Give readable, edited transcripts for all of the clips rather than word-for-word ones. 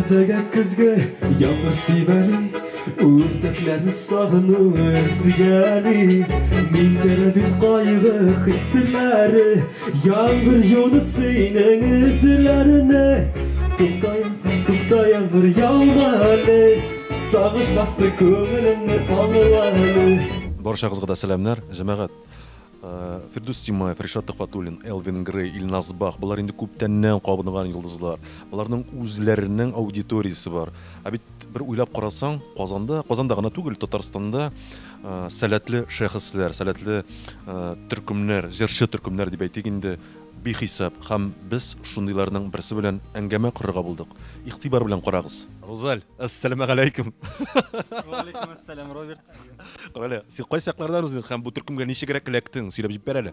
Özege kızgı yağmur siveri Uzaklarını sağını özgeli Mindere bit kaygı hisleri Yağmur yolu senin izlerine Tukta yağmur yağmalı Sağış bastı köngülümü anılalı Баршаңызға да сәлемдер, жамағат. Фирдус Тимаев, Ришат Тахватуллин, Элвин Грей, Илназ Бах, бұлар енді көптеннен қабынған йылдызлар. Бұларның үзләренең аудиториясы бар. Бит бір уйлап қарасаң, Казанда гына түгел, Татарстанда сәләтле шәхесләр, сәләтле төркемнәр, җырчы төркемнәр дип әйтик инде бихисап. Һәм без шундыйларның берсе белән әңгәмә корырга булдык. Игътибар белән карагыз. Розаль, ассаламу алейкум. Ва алейкум ассалам, Роберт. Валя, син кайсы яклардан үзең һәм бу төркемгә ничегрәк эләктең? Сөйләп җибәр әле.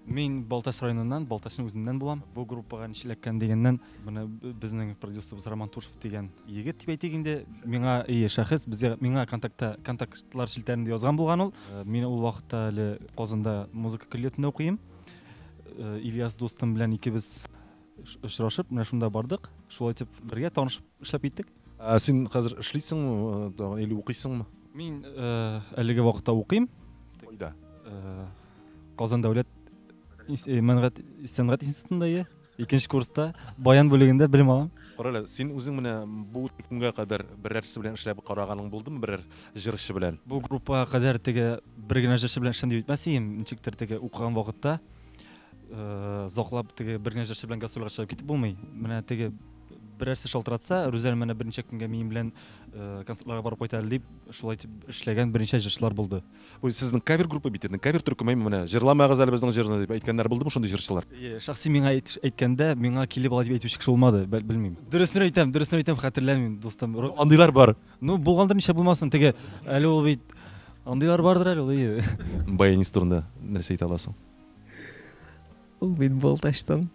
Мин Балташ районыннан, Балташның үзеннән булам. Бу группага ничеләккән дигәннән, моны безнең продюсерыбыз Роман Тушев дигән егет дип әйтик инде. Миңа шәхес, миңа контактлар шилтәрендә язган булган ул. Мин ул вакытта әле Казанда музыка колледжында укыйм. Ильяс дустым белән икебез очрашып, менә шунда бардык. Шулай итеп бергә танышып эшләп иттек. Син хәзер эшлисеңме, или укыйсыңмы? Мин әлеге вакытта укыйм. Кайда? Казан дәүләт сәнгать институтында, икенче курста, баян бүлегендә белем алам. Карале, син үзең менә бу төркемгә кадәр берәрсе белән эшләп караганың булдымы, берәр җырчы белән? Бу группага кадәр теге бер генә җырчы белән эшләндем дип әйтмәсем, ничектер теге укыган вакытта заклап теге бер генә җырчы белән гастрольгә чыгып китеп булмый. Менә теге берәрсе шалтыратса, Рүзәл менә берничә көнгә минем белән концертларга барып кайталар дип, шулай итеп эшләгән берничә җырчылар булды. Бу сезнең кавер группа бит, кавер төркеме менә җырламагыз әле безнең җырны дип әйткәннәр булдымы шундый җырчылар? Шәхси миңа әйткәндә, миңа килеп ала дип әйтүче кеше булмады, белмим. Дөресен әйтәм, хәтерләмим, дустым. Андыйлар бар. Ну, булгандыр ничә булмасын, теге әле ул бит андыйлар бардыр әле ул. Баянист турында нәрсә әйтә аласың? Ул бит Балташтан.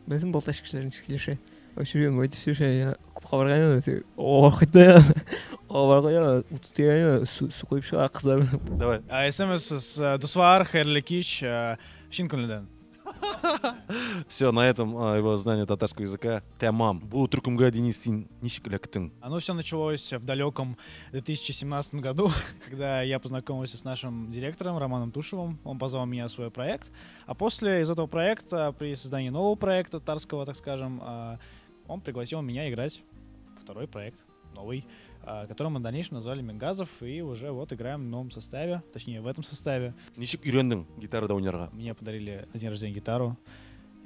Безнең Балташ кешеләрен сөйләшә. Ошырым бит сөйләшә. Күп хабарга хитә. Аварга утыя су куйып чыга кызлар. Давай. СМС Дусвар Херликич Шинкунлыдан. Все, на этом его знание татарского языка тәмам. Бу төркемгә Денис син ничек эләктең? Оно все началось в далеком 2017 году, когда я познакомился с нашим директором Романом Тушевым. Он позвал меня в свой проект. А после из этого проекта, при создании нового проекта татарского, так скажем, он пригласил меня играть в второй проект, новый, который мы в дальнейшем назвали Мингазов. И уже вот играем в новом составе, точнее в этом составе. Ничек өйрәндең гитарада уйнарга? Мне подарили на день рождения гитару.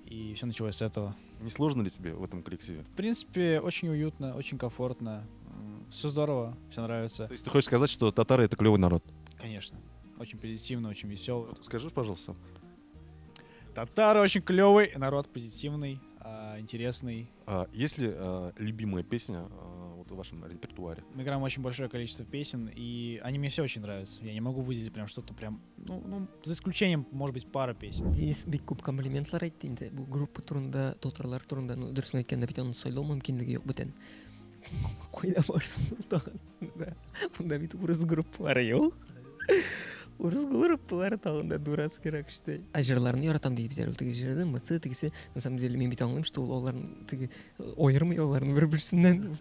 И все началось с этого. Не сложно ли тебе в этом коллективе? В принципе, очень уютно, очень комфортно. Все здорово, все нравится. То есть ты хочешь сказать, что татары — это клевый народ? Конечно. Очень позитивно, очень веселый. Скажи, пожалуйста. Татары очень клевый, народ позитивный, интересный. Есть ли любимая песня вот в вашем репертуаре? Мы играем очень большое количество песен, и они мне все очень нравятся. Я не могу выделить прям что-то прям, ну, за исключением, может быть, пара песен. Денис бик күп комплиментлар әйтте инде. Бу группа турында, татарлар турында, ну дөресен әйткәндә бит аны сайлау мөмкинлеге юк бүтән. Кайда барсын ул тагын? Монда бит урыс группалары юк. Урыс группалары тагын да дурацкий ракштай. Җырларны яратам дип бит теге җырды, мыцы тегесе, на самом деле мин бит аңлыйм, что аларны теге аермый аларны бер-берсеннән.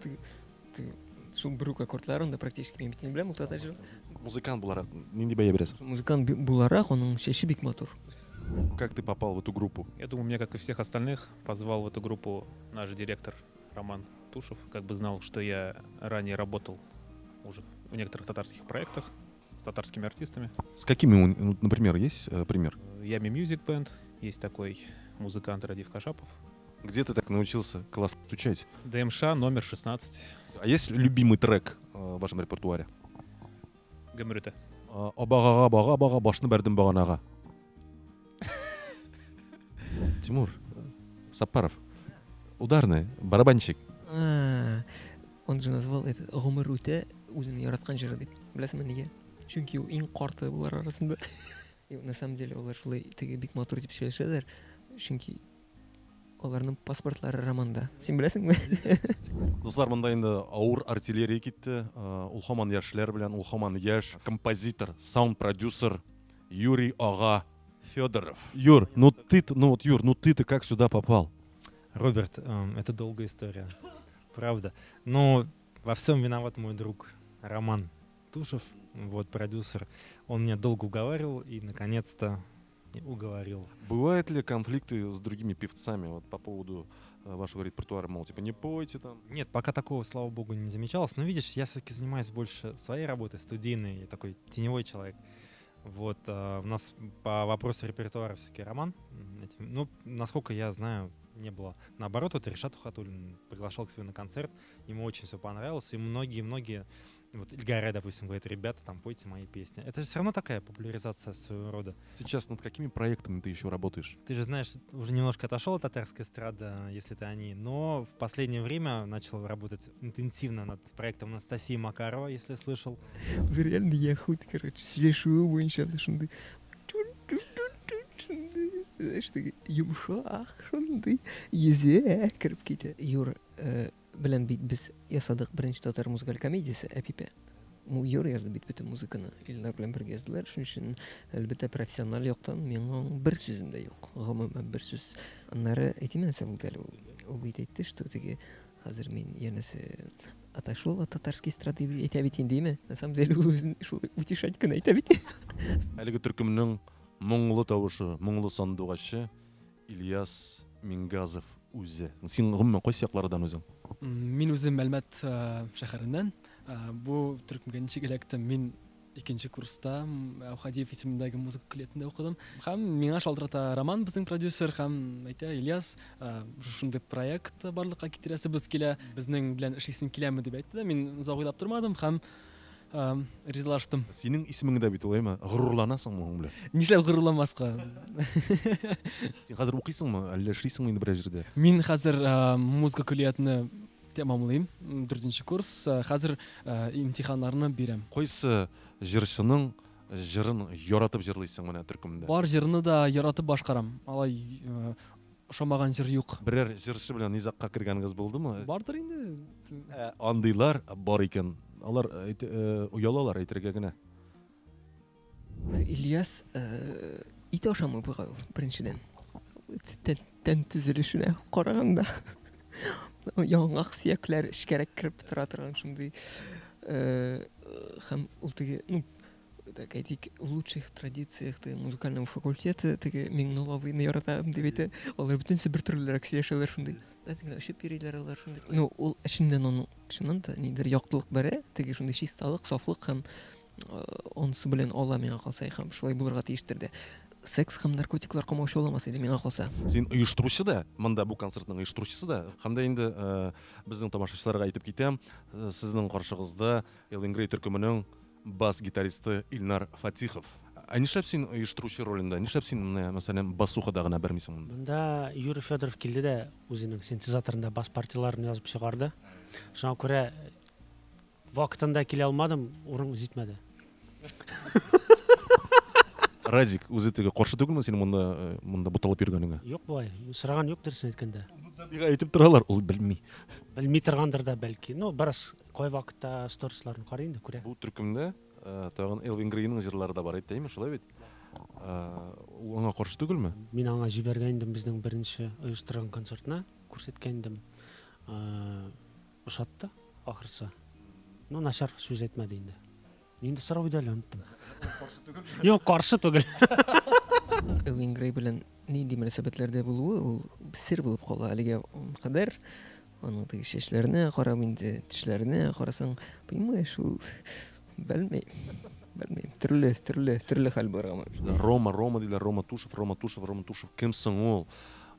Шул брук аккордларын да практически мин бит не беләм, ул татар. Музыкант буларак нинди бәя бирәсең? Музыкант буларак, аның чәче бик матур. Как ты попал в эту группу? Я думаю, меня, как и всех остальных, позвал в эту группу наш директор Роман Тушев. Как бы знал, что я ранее работал уже в некоторых татарских проектах с татарскими артистами. С какими, например, есть пример? Ями Music Band, есть такой музыкант Радив Кашапов. Где ты так научился классно стучать? ДМШ номер 16. А есть любимый трек в вашем репертуаре? Гамрюте. Абагага бага башны бәрдем баганага. Тимур Сапаров. Ударный, барабанщик. Он же назвал это Гомер үтә үзен яраткан җыры дип. Беләсеңме нигә? Чөнки ул иң карты булар арасында. И на самом деле алар шулай теге бик матур дип сөйләшәләр. Чөнки аларның паспортлары Романда. Син беләсеңме? Дуслар, монда инде авыр артиллерия китте. Ул һаман яшьләр белән, ул һаман яшь композитор, саунд-продюсер Юрий Ага Федоров. Юр, Юр, ты как сюда попал? Роберт, это долгая история. правда. Но во всем виноват мой друг Роман Тушев, вот продюсер. Он меня долго уговаривал и наконец-то уговорил. Бывают ли конфликты с другими певцами вот по поводу вашего репертуара, мол, типа не пойте там? Нет, пока такого, слава богу, не замечалось. Но видишь, я все-таки занимаюсь больше своей работой, студийной, я такой теневой человек. Вот, у нас по вопросу репертуара все-таки Роман. Ну, насколько я знаю, не было. Наоборот, вот Ришат Ухатуллин приглашал к себе на концерт, ему очень все понравилось, и многие-многие, вот Ильгара, допустим, говорит, ребята, там, пойте мои песни. Это все равно такая популяризация своего рода. Сейчас над какими проектами ты еще работаешь? Ты же знаешь, уже немножко отошел от татарской эстрады, если это они, но в последнее время начал работать интенсивно над проектом Анастасии Макарова, если слышал. Реально я хоть, короче, сөйлешуі бойынша да шындай знаешь, йумшақ шындай езе кіріп кейті. Юр білән бит біз ясадық бірінші татар музыкаль комедиясы әпипе. Юр язды бит бітін музыканы. Илдар білән бірге яздылар. Шын үшін әлбәттә профессионал yoqtan менің бір сөзім дә жоқ. Ғамыма бір сөз. Аннары әйтемен сәл дәл ул бит әйтті, что теге хәзер мин янәсе отошел от татарской эстрады әйтә бит инде. На самом деле ул үзен шулай утешать кенә әйтә бит. Әлеге төркемнең мұңлы тавышы, мұңлы сандуғашы Ильяс Мингазов үзе. Син гомумән кайсы яклардан үзең? Мин үзем Мәлмәт шәһәреннән. Бу төркемгә ничек эләктем? Мин 2нче курста Аухадиев исемендәге музыка көллиятендә укыдым. Һәм миңа шалтырата Роман безнең продюсер һәм әйтә Ильяс шундый проект барлыкка китерәсебез килә. Безнең белән эшлисең киләме дип әйтте. Мин озак уйлап тормадым һәм ризалаштым. Синең исемеңдә бит улаймы? Горурланасыңмы ул белән? Нишләп горурланмаска? Син хәзер укыйсыңмы, әллә эшлисеңме инде берәр җирдә? Мин хәзер музыка көллиятын тәмамлыйм. 4нче курс. Хәзер имтиханнарны бирәм. Кайсы җырчының җырын яратып җырлыйсың менә төркемдә? Бар җырны да яратып башкарам. Алай ошамаган җыр юк. Берәр җырчы белән низакка кергәнегез булдымы? Бардыр инде. Андыйлар бар икән. Алар уялалар әйтергә генә. Ильяс ит ашамый бугай ул беренчедән. Тән төзелешенә караганда яңак сөякләр эшкәрәк кирип тора торган шундый һәм ул теге, ну, так әйтик, в лучших традициях музыкального факультета теге Миңнулловны яратам дип әйтә. Алар бөтенсе бер төрлерәк сөйләшәләр шундый. Әзгә өчеп йөриләр алар шундый. Ну, ул эченнән аның чыннан да нидер яктылык бәрә, теге шундый чисталык, сафлык һәм онсы белән ала миңа калса һәм шулай булырга тиештер дә. Секс һәм наркотиклар камаучы оламас иде миңа калса. Син оештыручы да, монда бу концертның оештыручысы да. Һәм дә инде безнең тамашачыларга әйтеп китәм, сезнең каршыгызда Элвингрей төркеменең бас-гитаристы Илнар Фатихов. Нишләп син оештыручы ролендә? Нишләп син мәсәлән басухада гына бермисең монда? Монда Юрий Федоров килде дә үзенең синтезаторында бас партияларын язып чыгарды. Шуңа күрә вакытында килә алмадым, урын җитмәде. Радик, үзе теге каршы түгелме син монда буталып йөргәнеңә? Юк бай, сораган юк дөресен әйткәндә. Бигә әйтеп торалар, ул белми. Белми торгандыр да бәлки. Ну, бераз кай вакытта сторисларын карый инде күрә. Бу төркемдә тагын Элвингрейның җырлары да бар әйтәме, шулай бит? Аңа каршы түгелме? Мин аңа җибәргән идем безнең беренче оештырган концертына, күрсәткән идем. Ошатты ахырсы. Ну, начар сүз әйтмәде инде. Инде сорау иде әле оныттым. Юк, каршы түгел. Элвингрей белән нинди мөнәсәбәтләрдә булуы ул сер булып кала әлегә кадәр. Аның теге чәчләренә карап инде, тешләренә карасаң, понимаешь, ул белмәйм. Төрле хәл бар гамы. Рома диләр, Рома Тушев. Кем соң ул?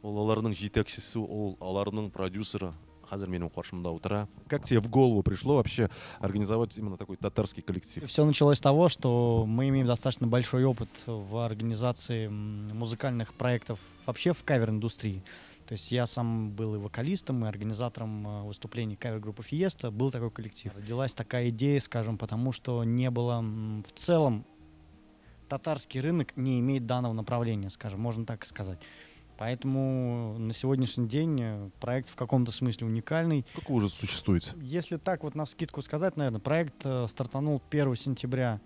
Ул аларның җитәкчесе, ул аларның продюсеры. Хәзер минем каршымда утыра. Как тебе в голову пришло вообще организовать именно такой татарский коллектив? Все началось с того, что мы имеем достаточно большой опыт в организации музыкальных проектов вообще в кавер-индустрии. То есть я сам был и вокалистом, и организатором выступлений кавер-группы «Фиеста». Был такой коллектив. Родилась такая идея, скажем, потому что не было в целом татарский рынок не имеет данного направления, скажем, можно так и сказать. Поэтому на сегодняшний день проект в каком-то смысле уникальный. Сколько вы уже существуете? Если так вот навскидку сказать, наверное, проект стартанул 1 сентября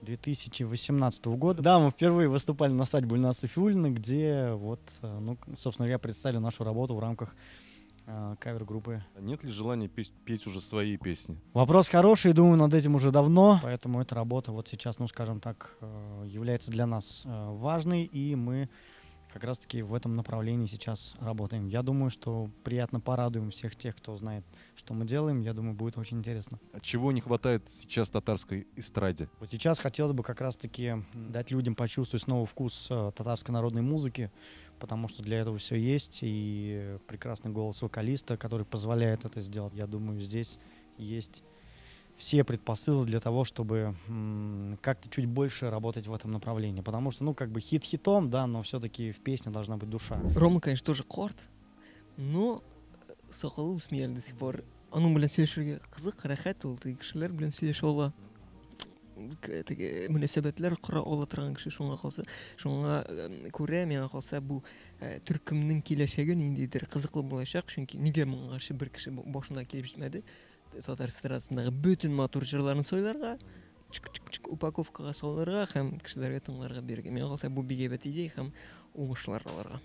2018 года. Да, мы впервые выступали на свадьбе Ильнаса Фиуллина, где вот, ну, собственно говоря, представили нашу работу в рамках кавер-группы. Нет ли желания петь уже свои песни? Вопрос хороший, думаю над этим уже давно, поэтому эта работа вот сейчас, ну скажем так, является для нас важной, и мы как раз-таки в этом направлении сейчас работаем. Я думаю, что приятно порадуем всех тех, кто знает, что мы делаем. Я думаю, будет очень интересно. Чего не хватает сейчас татарской эстраде? Вот сейчас хотелось бы как раз-таки дать людям почувствовать снова вкус татарской народной музыки, потому что для этого все есть, и прекрасный голос вокалиста, который позволяет это сделать. Я думаю, здесь есть все предпосылки для того, чтобы как-то чуть больше работать в этом направлении. Потому что, ну, как бы хит хитом, да, но все-таки в песне должна быть душа. Рома, конечно, тоже корт, но сақалы усмеяли до сих пор. Аның белән сөйләшергә кызык, рәхәт ул, кешеләр белән сөйләшә ала. Мөнәсәбәтләр кора ала торган кеше шуңа калса, шуңа күрә миңа калса бу төркемнең киләчәге ниндидер кызыклы булачак, чөнки нигә моңа бер кеше башына килеп җитмәде. Татар эстрадасындагы бөтен матур җырларны сөйләргә, упаковкага салырга һәм кешеләргә тыңларга бирергә. Миңа калса бу бик әйбәт идея һәм уңышлар аларга.